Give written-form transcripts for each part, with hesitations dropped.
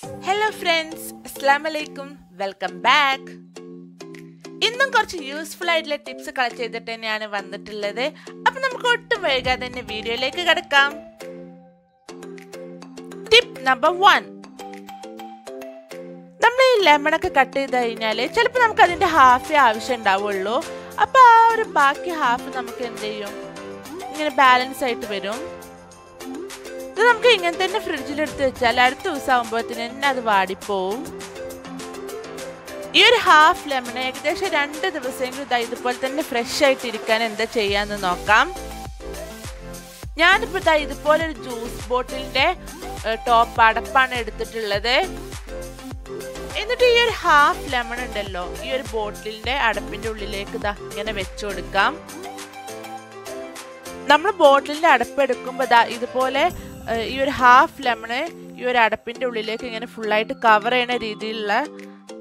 Hello friends, Assalamu alaikum, welcome back. ഇന്നും കുറച്ച് useful ആയിട്ടുള്ള ടിപ്സ് കളക്ട് ചെയ്തിട്ട് തന്നെയാണ് വന്നിട്ടുള്ളത്. അപ്പോൾ നമുക്ക് ഒട്ടും വൈകാതെ തന്നെ വീഡിയോയിലേക്ക് കടക്കാം. Tip number 1. നമ്മൾ ഈ ലെമൺ ഒക്കെ കട്ട് ചെയ്ത് കഴിഞ്ഞാൽ ചിലപ്പോൾ നമുക്ക് അതിന്റെ ഹാഫേ ആവശ്യം ഉണ്ടാവുള്ളൂ. അപ്പോൾ ആ ഒരു ബാക്കി ഹാഫ് നമുക്ക് എന്ത് ചെയ്യും, ഇങ്ങനെ ബാലൻസ് ആയിട്ട് വരും. ഇത് നമുക്ക് ഇങ്ങനെ തന്നെ ഫ്രിഡ്ജിൽ എടുത്ത് വെച്ചാൽ അടുത്ത ദിവസം ആകുമ്പോഴത്തേന് തന്നെ അത് വാടിപ്പോവും. ഈ ഒരു ഹാഫ് ലെമൺ ഏകദേശം 2 ദിവസമെങ്കിലും ഇതുപോലെ തന്നെ ഫ്രഷ് ആയിട്ടിരിക്കാൻ എന്താ ചെയ്യാന്ന് നോക്കാം. ഞാനിപ്പോൾ ഇതുപോലെ ഒരു ജ്യൂസ് ബോട്ടിലിന്റെ ടോപ്പ് അടപ്പാണ് എടുത്തിട്ടുള്ളത്. എന്നിട്ട് ഈ ഒരു ഹാഫ് ലെമൺ ഉണ്ടല്ലോ, ഈ ഒരു ബോട്ടിലിന്റെ അടപ്പിന്റെ ഉള്ളിലേക്ക് ഇങ്ങനെ വെച്ചു കൊടുക്കാം. നമ്മൾ ബോട്ടിലിന്റെ അടപ്പ് എടുക്കുമ്പോൾ ഇതുപോലെ ഈ ഒരു ഹാഫ് ലെമണ് ഈ ഒരു അടപ്പിന്റെ ഉള്ളിലേക്ക് ഇങ്ങനെ ഫുള്ളായിട്ട് കവർ ചെയ്യുന്ന രീതിയിലുള്ള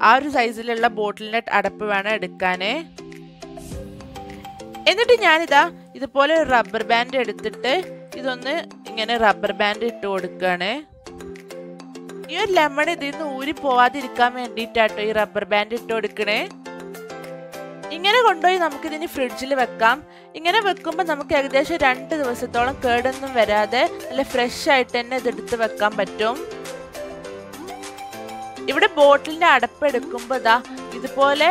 ആ ഒരു സൈസിലുള്ള ബോട്ടിലിന്റെ അടപ്പ് വേണം എടുക്കാന്. എന്നിട്ട് ഞാനിതാ ഇതുപോലെ ഒരു റബ്ബർ ബാൻഡ് എടുത്തിട്ട് ഇതൊന്ന് ഇങ്ങനെ റബ്ബർ ബാൻഡ് ഇട്ട് കൊടുക്കുകയാണ്. ഈ ഒരു ലെമൺ ഇതിൽ നിന്ന് ഊരി പോവാതിരിക്കാൻ വേണ്ടിയിട്ടാട്ടോ ഈ റബ്ബർ ബാൻഡ് ഇട്ട് കൊടുക്കണേ. ഇങ്ങനെ കൊണ്ടുപോയി നമുക്കിതിന് ഫ്രിഡ്ജിൽ വെക്കാം. ഇങ്ങനെ വെക്കുമ്പോൾ നമുക്ക് ഏകദേശം 2 ദിവസത്തോളം കേടൊന്നും വരാതെ നല്ല ഫ്രഷ് ആയിട്ട് തന്നെ ഇതെടുത്ത് വെക്കാൻ പറ്റും. ഇവിടെ ബോട്ടിലിന്റെ അടപ്പ് എടുക്കുമ്പോൾ ഇതുപോലെ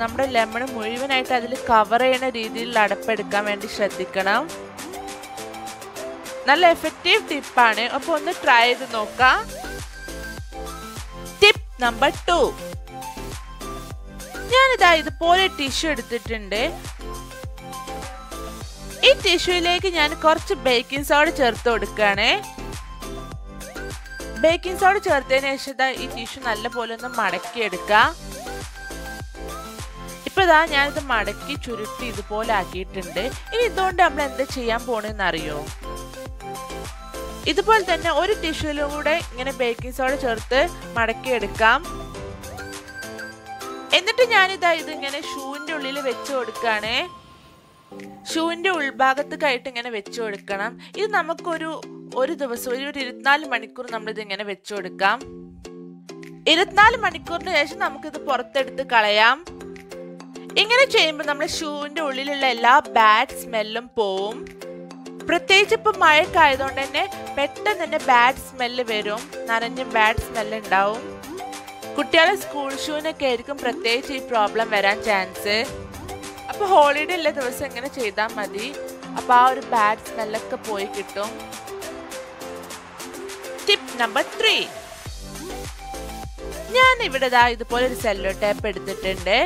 നമ്മുടെ ലെമൺ മുഴുവനായിട്ട് അതിൽ കവർ ചെയ്യുന്ന രീതിയിലുള്ള അടപ്പ് എടുക്കാൻ വേണ്ടി ശ്രദ്ധിക്കണം. നല്ല എഫക്റ്റീവ് ടിപ്പാണ്. അപ്പോൾ ഒന്ന് ട്രൈ ചെയ്ത് നോക്കാം. Tip number 2. ഞാനിതാ ഇതുപോലെ ടിഷ്യൂ എടുത്തിട്ടുണ്ട്. ഈ ടിഷ്യൂയിലേക്ക് ഞാൻ കുറച്ച് ബേക്കിംഗ് സോഡ ചേർത്ത് കൊടുക്കുകയാണ്. ബേക്കിംഗ് സോഡ ചേർത്തതിന് ശേഷം ഈ ടിഷ്യൂ നല്ലപോലെ ഒന്ന് മടക്കി എടുക്കുക. ഇപ്പൊ ഞാനിത് മടക്കി ചുരുട്ടി ഇതുപോലെ ആക്കിയിട്ടുണ്ട്. ഇനി ഇതുകൊണ്ട് നമ്മൾ എന്താ ചെയ്യാൻ പോണെന്ന് അറിയോ? ഇതുപോലെ തന്നെ ഒരു ടിഷ്യൂയിലും കൂടെ ഇങ്ങനെ ബേക്കിംഗ് സോഡ ചേർത്ത് മടക്കി എടുക്കാം. എന്നിട്ട് ഞാനിതാ ഇതിങ്ങനെ ഷൂവിന്റെ ഉള്ളിൽ വെച്ച് കൊടുക്കുകയാണ്. ഷൂവിന്റെ ഉൾഭാഗത്തേക്കായിട്ട് ഇങ്ങനെ വെച്ചു കൊടുക്കണം. ഇത് നമുക്കൊരു ദിവസം ഒരു 24 മണിക്കൂർ നമ്മളിത് ഇങ്ങനെ വെച്ചു കൊടുക്കാം. 24 മണിക്കൂറിന് ശേഷം നമുക്കിത് പുറത്തെടുത്ത് കളയാം. ഇങ്ങനെ ചെയ്യുമ്പോൾ നമ്മുടെ ഷൂവിന്റെ ഉള്ളിലുള്ള എല്ലാ ബാഡ് സ്മെല്ലും പോവും. പ്രത്യേകിച്ച് ഇപ്പൊ മഴയൊക്കെ ആയതുകൊണ്ട് തന്നെ പെട്ടെന്ന് തന്നെ ബാഡ് സ്മെല്ല് വരും, നനഞ്ഞ ബാഡ് സ്മെല്ല് ഉണ്ടാവും. കുട്ടികളെ സ്കൂൾ ഷൂവിനൊക്കെ ആയിരിക്കും പ്രത്യേകിച്ച് ഈ പ്രോബ്ലം വരാൻ ചാൻസ്. അപ്പൊ ഹോളിഡേ ഉള്ള ദിവസം ഇങ്ങനെ ചെയ്താൽ മതി. അപ്പൊ ആ ഒരു ബാഡ് സ്മെല്ലൊക്കെ പോയി കിട്ടും. Tip number 3. ഞാൻ ഇവിടെ ഇതുപോലെ ഒരു സെല്ലോ ടേപ്പ് എടുത്തിട്ടുണ്ട്.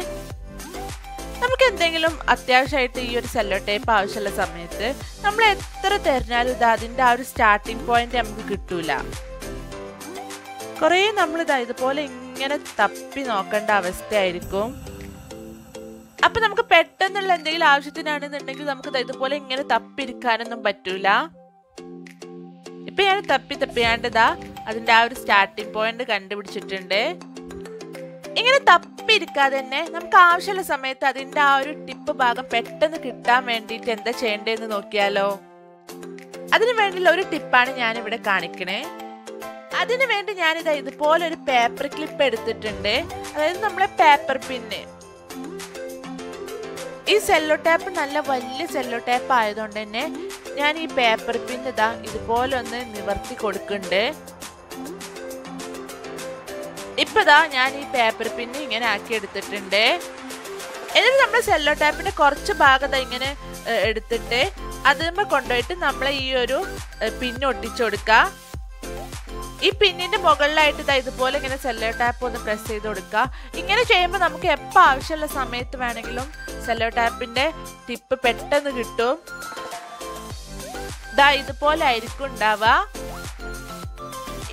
നമുക്ക് എന്തെങ്കിലും അത്യാവശ്യമായിട്ട് ഈ ഒരു സെല്ലോ ടേപ്പ് ആവശ്യമുള്ള സമയത്ത് നമ്മൾ എത്ര തെരഞ്ഞാലും അതിന്റെ ആ ഒരു സ്റ്റാർട്ടിംഗ് പോയിന്റ് നമുക്ക് കിട്ടൂല. കുറേ നമ്മൾ ഇതുപോലെ ഇങ്ങനെ തപ്പി നോക്കേണ്ട അവസ്ഥയായിരിക്കും. അപ്പൊ നമുക്ക് പെട്ടെന്നുള്ള എന്തെങ്കിലും ആവശ്യത്തിനാണെന്നുണ്ടെങ്കിൽ നമുക്ക് ഇതുപോലെ ഇങ്ങനെ തപ്പിരിക്കാനൊന്നും പറ്റൂല. ഇപ്പൊ ഞാൻ തപ്പിയാണ്ടതാ അതിന്റെ ആ ഒരു സ്റ്റാർട്ടിംഗ് പോയിന്റ് കണ്ടുപിടിച്ചിട്ടുണ്ട്. ഇങ്ങനെ തപ്പിരിക്കാതെ തന്നെ നമുക്ക് ആവശ്യമുള്ള സമയത്ത് അതിന്റെ ആ ഒരു ടിപ്പ് ഭാഗം പെട്ടെന്ന് കിട്ടാൻ വേണ്ടിയിട്ട് എന്താ ചെയ്യേണ്ടതെന്ന് നോക്കിയാലോ? അതിനു വേണ്ടിയുള്ള ഒരു ടിപ്പാണ് ഞാൻ ഇവിടെ കാണിക്കണേ. അതിനു വേണ്ടി ഞാനിതാ ഇതുപോലെ ഒരു പേപ്പർ ക്ലിപ്പ് എടുത്തിട്ടുണ്ട്. അതായത് നമ്മളെ പേപ്പർ പിന്ന്. ഈ സെല്ലോ ടേപ്പ് നല്ല വലിയ സെല്ലോ ടേപ്പ് ആയതുകൊണ്ട് തന്നെ ഞാൻ ഈ പേപ്പർ പിന്ന് ഇതുപോലെ ഒന്ന് നിവർത്തി കൊടുക്കുന്നുണ്ട്. ഇപ്പൊ ഞാൻ ഈ പേപ്പർ പിന്ന് ഇങ്ങനെ ആക്കി എടുത്തിട്ടുണ്ട്. എന്നിട്ട് നമ്മൾ സെല്ലോ ടേപ്പിന്റെ കുറച്ച് ഭാഗം ഇങ്ങനെ എടുത്തിട്ട് അതിന്മേൽ കൊണ്ടുപോയിട്ട് നമ്മളെ ഈ ഒരു പിന്ന് ഒട്ടിച്ചു കൊടുക്കുക. ഈ പിന്നിന്റെ മുകളിലായിട്ട് ഇതുപോലെ ഇങ്ങനെ സെല്ലോ ടാപ്പ് ഒന്ന് പ്രസ് ചെയ്ത് കൊടുക്കുക. ഇങ്ങനെ ചെയ്യുമ്പോൾ നമുക്ക് എപ്പോൾ ആവശ്യമുള്ള സമയത്ത് വേണമെങ്കിലും സെല്ലോ ടാപ്പിന്റെ ടിപ്പ് പെട്ടെന്ന് കിട്ടും. ഇതുപോലെ ആയിരിക്കും ഉണ്ടാവുക.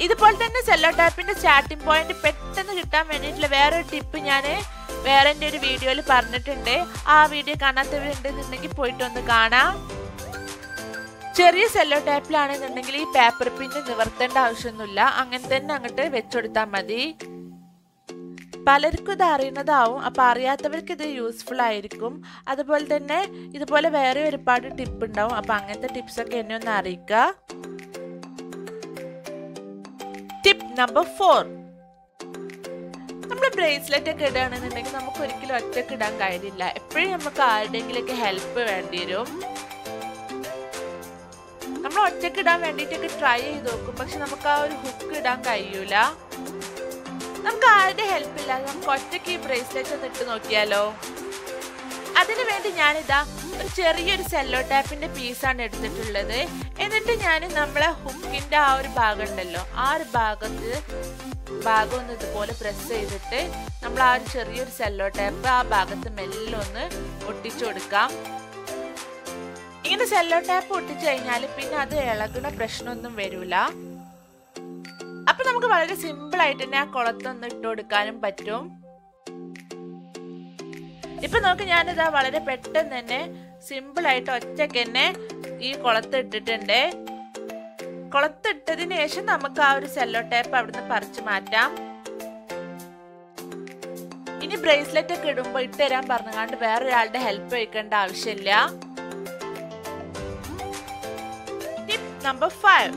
ഇതുപോലെ തന്നെ സെല്ലോ ടാപ്പിന്റെ സ്റ്റാർട്ടിംഗ് പോയിന്റ് പെട്ടെന്ന് കിട്ടാൻ വേണ്ടിയിട്ടുള്ള വേറൊരു ടിപ്പ് ഞാൻ വേറെ എൻ്റെ ഒരു വീഡിയോയിൽ പറഞ്ഞിട്ടുണ്ട്. ആ വീഡിയോ കാണാത്തവരുണ്ടെന്നുണ്ടെങ്കിൽ പോയിട്ട് ഒന്ന് കാണാം. ചെറിയ സെല്ലോ ടേപ്പിലാണെന്നുണ്ടെങ്കിൽ ഈ പേപ്പർ പിന്ന് നിവർത്തേണ്ട ആവശ്യമൊന്നുമില്ല. അങ്ങനെ തന്നെ അങ്ങോട്ട് വെച്ചെടുത്താൽ മതി. പലർക്കും ഇത് അറിയുന്നതാവും. അപ്പൊ അറിയാത്തവർക്ക് ഇത് യൂസ്ഫുൾ ആയിരിക്കും. അതുപോലെ തന്നെ ഇതുപോലെ വേറെ ഒരുപാട് ടിപ്പ് ഉണ്ടാവും. അപ്പൊ അങ്ങനത്തെ ടിപ്സ് ഒക്കെ എന്നെ ഒന്ന് അറിയിക്കുക. ടിപ്പ് നമ്പർ 4, നമ്മൾ ബ്രേസ്ലെറ്റ് ഒക്കെ ഇടുകയാണെന്നുണ്ടെങ്കിൽ നമുക്ക് ഒരിക്കലും ഒറ്റക്ക് ഇടാൻ കഴിയില്ല. എപ്പോഴും നമുക്ക് ആരുടെയെങ്കിലൊക്കെ ഹെൽപ്പ് വേണ്ടി വരും. നമ്മൾ ഒറ്റക്ക് ഇടാൻ വേണ്ടിയിട്ടൊക്കെ ട്രൈ ചെയ്ത് നോക്കും, പക്ഷെ നമുക്ക് ആ ഒരു ഹുക്ക് ഇടാൻ കഴിയൂല. നമുക്ക് ആരുടെ ഹെൽപ്പ് ഇല്ലാതെ നമുക്ക് ഒറ്റയ്ക്ക് ഈ ബ്രേസ്ലെറ്റ് ഒന്ന് ഇട്ട് നോക്കിയാലോ. അതിനു വേണ്ടി ഞാനിതാ ഒരു ചെറിയൊരു സെല്ലോ ടാപ്പിന്റെ പീസാണ് എടുത്തിട്ടുള്ളത്. എന്നിട്ട് ഞാൻ നമ്മളെ ഹുക്കിന്റെ ആ ഒരു ഭാഗം ഉണ്ടല്ലോ, ആ ഒരു ഭാഗം ഒന്ന് ഇതുപോലെ പ്രസ് ചെയ്തിട്ട് നമ്മൾ ആ ഒരു ചെറിയൊരു സെല്ലോ ടാപ്പ് ആ ഭാഗത്ത് മെല്ലെ ഒന്ന് ഒട്ടിച്ചു കൊടുക്കാം. ഇങ്ങനെ സെല്ലോ ടാപ്പ് ഒട്ടിച്ചു കഴിഞ്ഞാൽ പിന്നെ അത് ഇളകുന്ന പ്രശ്നമൊന്നും വരൂല. അപ്പൊ നമുക്ക് വളരെ സിമ്പിൾ ആയിട്ട് തന്നെ ആ കുളത്തൊന്ന് ഇട്ട് കൊടുക്കാനും പറ്റും. ഇപ്പൊ നോക്ക്, ഞാനിതാ വളരെ പെട്ടെന്ന് തന്നെ സിമ്പിൾ ആയിട്ട് ഒറ്റയ്ക്ക് തന്നെ ഈ കുളത്ത് ഇട്ടിട്ടുണ്ട്. കുളത്തിട്ടതിന് ശേഷം നമുക്ക് ആ ഒരു സെല്ലോ ടേപ്പ് അവിടുന്ന് പറിച്ചു മാറ്റാം. ഇനി ബ്രേസ്ലെറ്റ് ഒക്കെ ഇടുമ്പോ ഇട്ടുതരാൻ പറഞ്ഞുകൊണ്ട് വേറൊരാളുടെ ഹെൽപ്പ് വയ്ക്കേണ്ട ആവശ്യമില്ല. ടിപ്പ് നമ്പർ 5,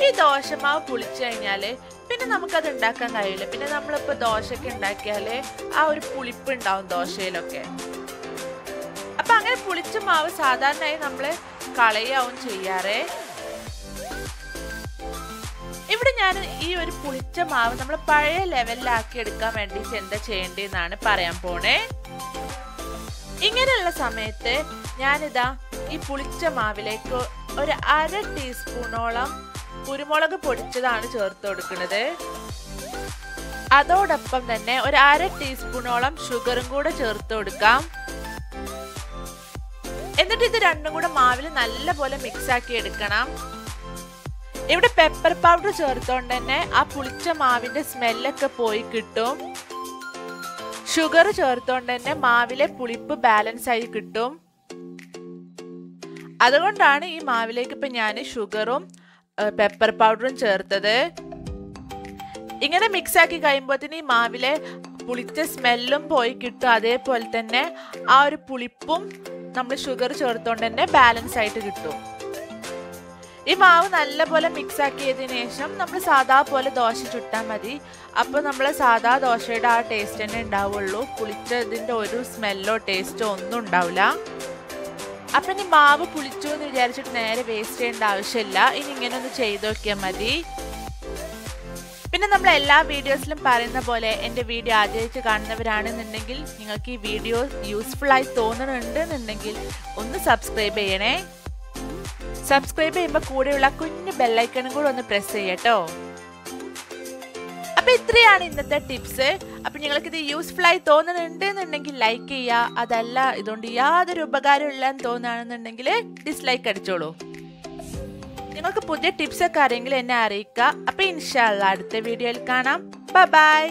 ഈ ദോശമാവ് പുളിച്ചു കഴിഞ്ഞാല് പിന്നെ നമുക്കത് ഉണ്ടാക്കാൻ കഴിയില്ല. പിന്നെ നമ്മളിപ്പോ ദോശയൊക്കെ ഉണ്ടാക്കിയാല് ആ ഒരു പുളിപ്പ് ഉണ്ടാവും ദോശയിലൊക്കെ. അപ്പൊ അങ്ങനെ പുളിച്ച മാവ് സാധാരണയായി നമ്മള് കളയാവും ചെയ്യാറ്. ഇവിടെ ഞാൻ ഈ ഒരു പുളിച്ച മാവ് നമ്മൾ പഴയ ലെവലിലാക്കി എടുക്കാൻ വേണ്ടിയിട്ട് എന്താ ചെയ്യേണ്ടതെന്നാണ് പറയാൻ പോണേ. ഇങ്ങനെയുള്ള സമയത്ത് ഞാനിതാ ഈ പുളിച്ച മാവിലേക്ക് ഒരു 1/2 ടീസ്പൂണോളം കുരുമുളക് പൊടിച്ചതാണ് ചേർത്ത് കൊടുക്കുന്നത്. അതോടൊപ്പം തന്നെ ഒരു 1/2 ടീസ്പൂണോളം ഷുഗറും കൂടെ ചേർത്ത് കൊടുക്കാം. എന്നിട്ട് ഇത് രണ്ടും കൂടെ മാവിൽ നല്ലപോലെ മിക്സ് ആക്കി എടുക്കണം. ഇവിടെ പെപ്പർ പൗഡർ ചേർത്തോണ്ട് തന്നെ ആ പുളിച്ച മാവിന്റെ സ്മെല്ലൊക്കെ പോയി കിട്ടും. ഷുഗർ ചേർത്തോണ്ട് തന്നെ മാവിലെ പുളിപ്പ് ബാലൻസ് ആയി കിട്ടും. അതുകൊണ്ടാണ് ഈ മാവിലേക്ക് ഇപ്പൊ ഞാൻ ഷുഗറും പെപ്പർ പൗഡറും ചേർത്തത്. ഇങ്ങനെ മിക്സ് ആക്കി കഴിയുമ്പോഴത്തേന് ഈ മാവിലെ പുളിച്ച സ്മെല്ലും പോയി കിട്ടും. അതേപോലെ തന്നെ ആ ഒരു പുളിപ്പും നമ്മൾ ഷുഗർ ചേർത്തോണ്ട് തന്നെ ബാലൻസ് ആയിട്ട് കിട്ടും. ഈ മാവ് നല്ലപോലെ മിക്സ് ആക്കിയതിനു ശേഷം നമ്മൾ സാധാ പോലെ ദോശ ചുട്ടാൽ മതി. അപ്പൊ നമ്മൾ സാധാ ദോശയുടെ ആ ടേസ്റ്റ് തന്നെ ഉണ്ടാവുള്ളൂ. പുളിച്ചതിന്റെ ഒരു സ്മെല്ലോ ടേസ്റ്റോ ഒന്നും ഉണ്ടാവില്ല. അപ്പൊ ഇനി മാവ് പുളിച്ചു എന്ന് വിചാരിച്ചിട്ട് നേരെ വേസ്റ്റ് ചെയ്യേണ്ട ആവശ്യമില്ല. ഇനി ഇങ്ങനെ ഒന്ന് ചെയ്ത് നോക്കിയാൽ മതി. പിന്നെ നമ്മൾ എല്ലാ വീഡിയോസിലും പറയുന്ന പോലെ എൻ്റെ വീഡിയോ ആദ്യമായിട്ട് കാണുന്നവരാണെന്നുണ്ടെങ്കിൽ നിങ്ങൾക്ക് ഈ വീഡിയോ യൂസ്ഫുൾ ആയി തോന്നുന്നുണ്ടെന്നുണ്ടെങ്കിൽ ഒന്ന് സബ്സ്ക്രൈബ് ചെയ്യണേ. സബ്സ്ക്രൈബ് ചെയ്യുമ്പോൾ കൂടെയുള്ള കുഞ്ഞു ബെല്ലൈക്കണും കൂടെ ഒന്ന് പ്രസ് ചെയ്യട്ടോ. അപ്പൊ ഇത്രയാണ് ഇന്നത്തെ ടിപ്സ്. അപ്പൊ നിങ്ങൾക്ക് ഇത് യൂസ്ഫുൾ ആയി തോന്നുന്നുണ്ടെന്നുണ്ടെങ്കിൽ ലൈക്ക് ചെയ്യുക. അതല്ല ഇതുകൊണ്ട് യാതൊരു ഉപകാരം ഇല്ലാന്ന് തോന്നുകയാണെന്നുണ്ടെങ്കിൽ ഡിസ്ലൈക്ക് അടിച്ചോളൂ. നിങ്ങൾക്ക് പുതിയ ടിപ്സ് ഒക്കെ ആരെങ്കിലും എന്നെ അറിയിക്കുക. അപ്പൊ ഇൻഷാ അല്ലാഹ് അടുത്ത വീഡിയോയിൽ കാണാം. Bye bye.